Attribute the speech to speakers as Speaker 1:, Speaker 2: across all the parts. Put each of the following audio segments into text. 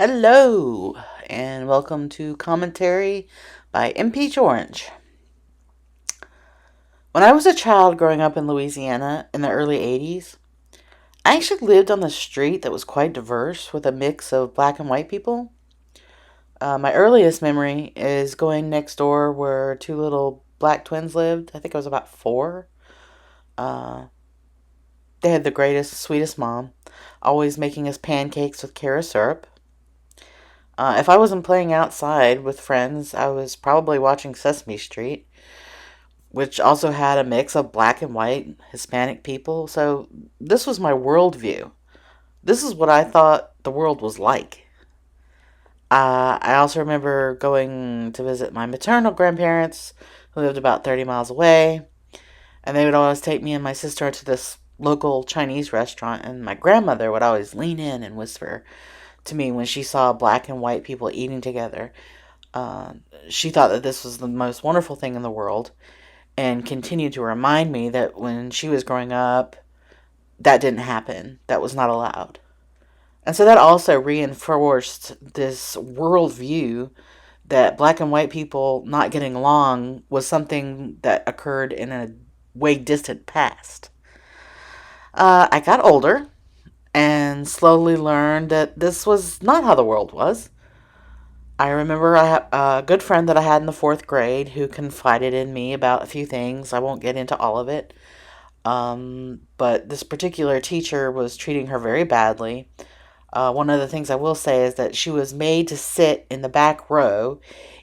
Speaker 1: Hello, and welcome to Commentary by MP Orange. When I was a child growing up in Louisiana in the early 80s, I actually lived on the street that was quite diverse with a mix of black and white people. My earliest memory is going next door where two little black twins lived. I think I was about four. Uh, they had the greatest, sweetest mom, always making us pancakes with carrot syrup. If I wasn't playing outside with friends, I was probably watching Sesame Street, which also had a mix of black and white Hispanic people. So this was my worldview. This is what I thought the world was like. I also remember going to visit my maternal grandparents, who lived about 30 miles away, and they would always take me and my sister to this local Chinese restaurant, and my grandmother would always lean in and whisper to me when she saw black and white people eating together. Uh, she thought that this was the most wonderful thing in the world, and continued to remind me that when she was growing up, that didn't happen. That was not allowed. And so that also reinforced this worldview that black and white people not getting along was something that occurred in a way distant past. I got older and slowly learned that this was not how the world was. I remember I had a good friend that I had in the fourth grade who confided in me about a few things. I won't get into all of it. But this particular teacher was treating her very badly. One of the things I will say is that she was made to sit in the back row,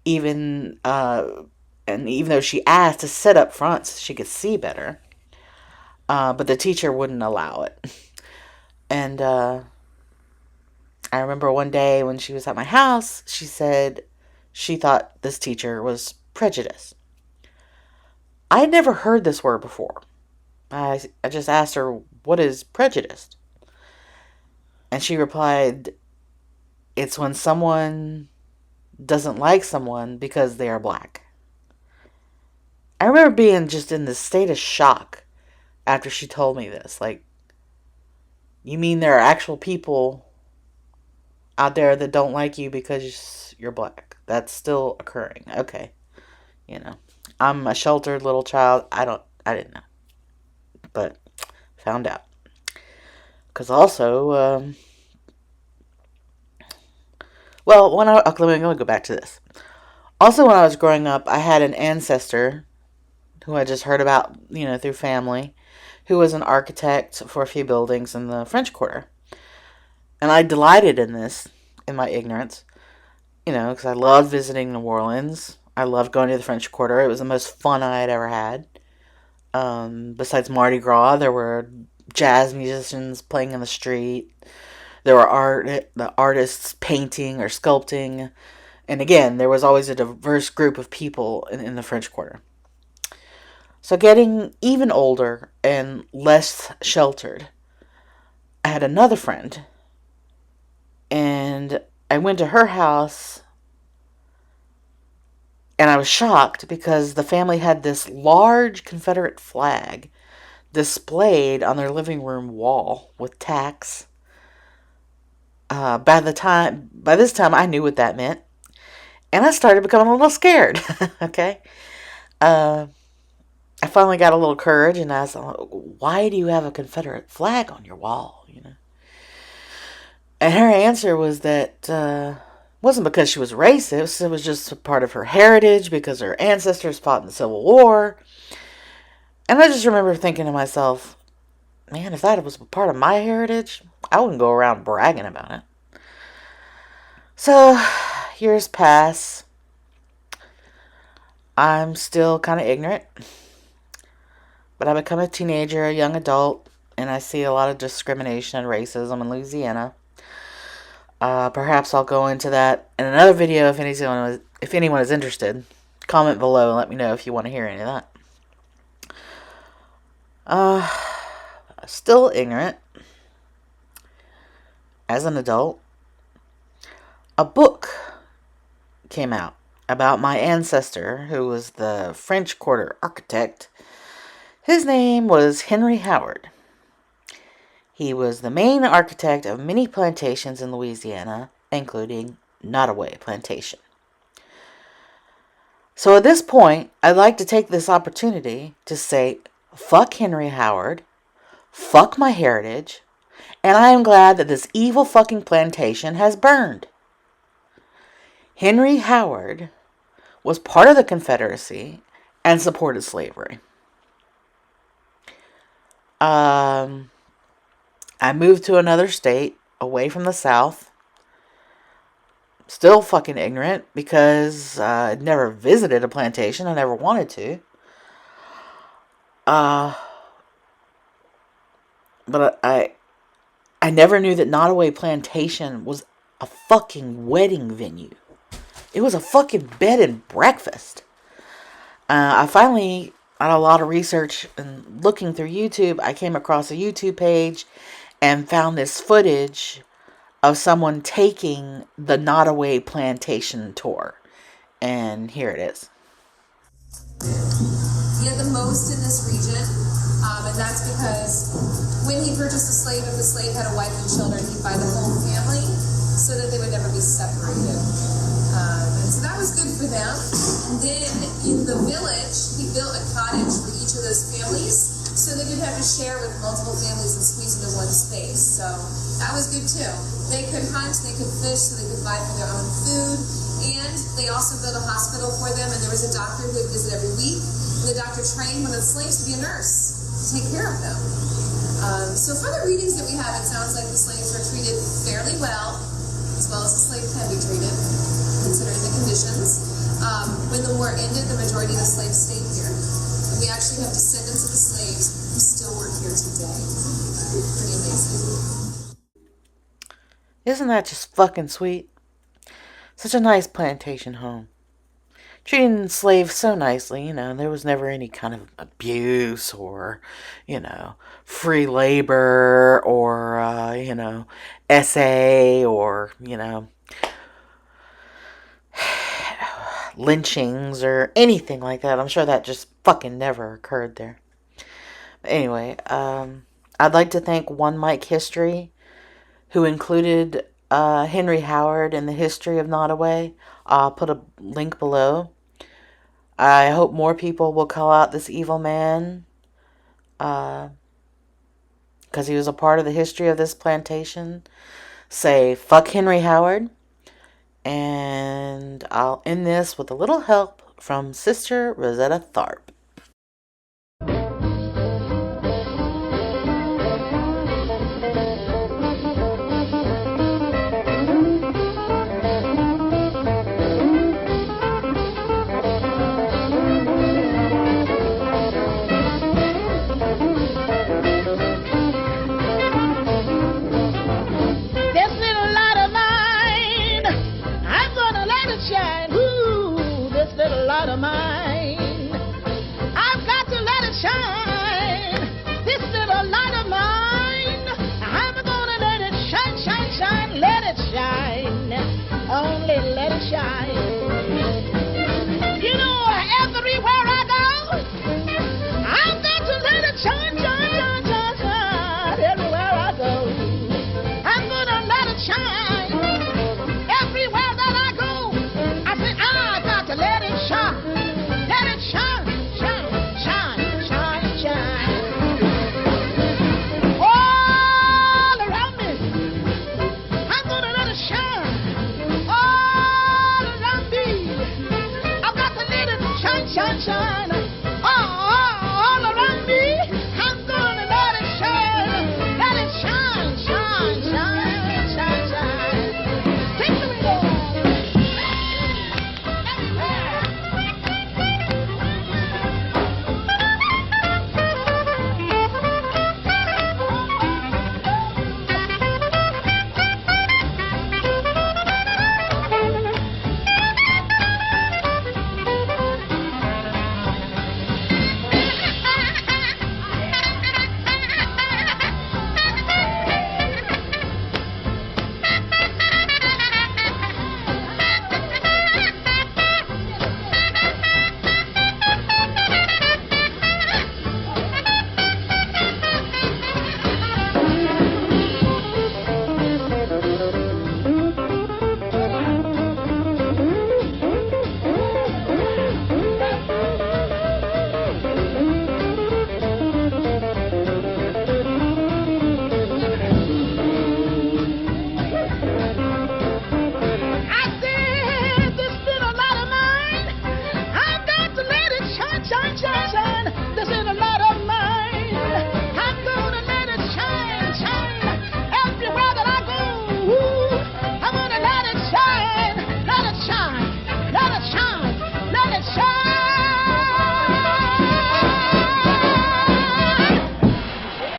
Speaker 1: even and even though she asked to sit up front so she could see better, but the teacher wouldn't allow it. And I remember one day when she was at my house, she said she thought this teacher was prejudiced. I had never heard this word before. I just asked her, "What is prejudice?" And she replied, "It's when someone doesn't like someone because they are black." I remember being just in this state of shock after she told me this. Like, you mean there are actual people out there that don't like you because you're black? That's still occurring. Okay. You know, I'm a sheltered little child. I didn't know. But found out. Because also, well, let me go back to this. Also, when I was growing up, I had an ancestor who I just heard about, through family, who was an architect for a few buildings in the French Quarter. And I delighted in this, in my ignorance, because I loved visiting New Orleans. I loved going to the French Quarter. It was the most fun I had ever had. Besides Mardi Gras, there were jazz musicians playing in the street. There were the artists painting or sculpting. And again, there was always a diverse group of people in the French Quarter. So getting even older and less sheltered, I had another friend. And I went to her house and I was shocked because the family had this large Confederate flag displayed on their living room wall with tacks. By this time, I knew what that meant, and I started becoming a little scared. Okay, uh, I finally got a little courage, and I was like, "Why do you have a Confederate flag on your wall?" And her answer was that wasn't because she was racist. It was just a part of her heritage because her ancestors fought in the Civil War. And I just remember thinking to myself, man, if that was a part of my heritage, I wouldn't go around bragging about it. So, years pass. I'm still kind of ignorant. But I become a teenager, a young adult, and I see a lot of discrimination and racism in Louisiana. Perhaps I'll go into that in another video if anyone is interested. Comment below and let me know if you want to hear any of that. Still ignorant. As an adult, a book came out about my ancestor, who was the French Quarter architect. His name was Henry Howard. He was the main architect of many plantations in Louisiana, including Nottoway Plantation. So at this point, I'd like to take this opportunity to say, fuck Henry Howard, fuck my heritage, and I am glad that this evil fucking plantation has burned. Henry Howard was part of the Confederacy and supported slavery. I moved to another state away from the South. Still fucking ignorant because I'd never visited a plantation. I never wanted to. But I never knew that Nottoway Plantation was a fucking wedding venue. It was a fucking bed and breakfast. I finally, on a lot of research and looking through YouTube, I came across a YouTube page and found this footage of someone taking the Nottoway Plantation tour. And here it is.
Speaker 2: He had the most in this region, and that's because when he purchased a slave, if the slave had a wife and children, he'd buy the whole family so that they would never be separated. And so that was good for them. And then in the village, he built a cottage for each of those families so they didn't have to share with multiple families and squeeze into one space. So that was good too. They could hunt, they could fish, so they could buy for their own food. And they also built a hospital for them, and there was a doctor who would visit every week. And the doctor trained one of the slaves to be a nurse to take care of them. So from the readings that we have, it sounds like the slaves were treated fairly well as the slave can be treated, considering the conditions. When the war ended, the majority of the slaves stayed here. And we actually have descendants of the slaves who still work here today. Pretty amazing.
Speaker 1: Isn't that just fucking sweet? Such a nice plantation home. Treating slaves so nicely, there was never any kind of abuse or, free labor or, SA or, lynchings or anything like that. I'm sure that just fucking never occurred there. But anyway, I'd like to thank One Mike History, who included Henry Howard in the history of Nottoway. I'll put a link below. I hope more people will call out this evil man because he was a part of the history of this plantation. Say, fuck Henry Howard. And I'll end this with a little help from Sister Rosetta Tharpe.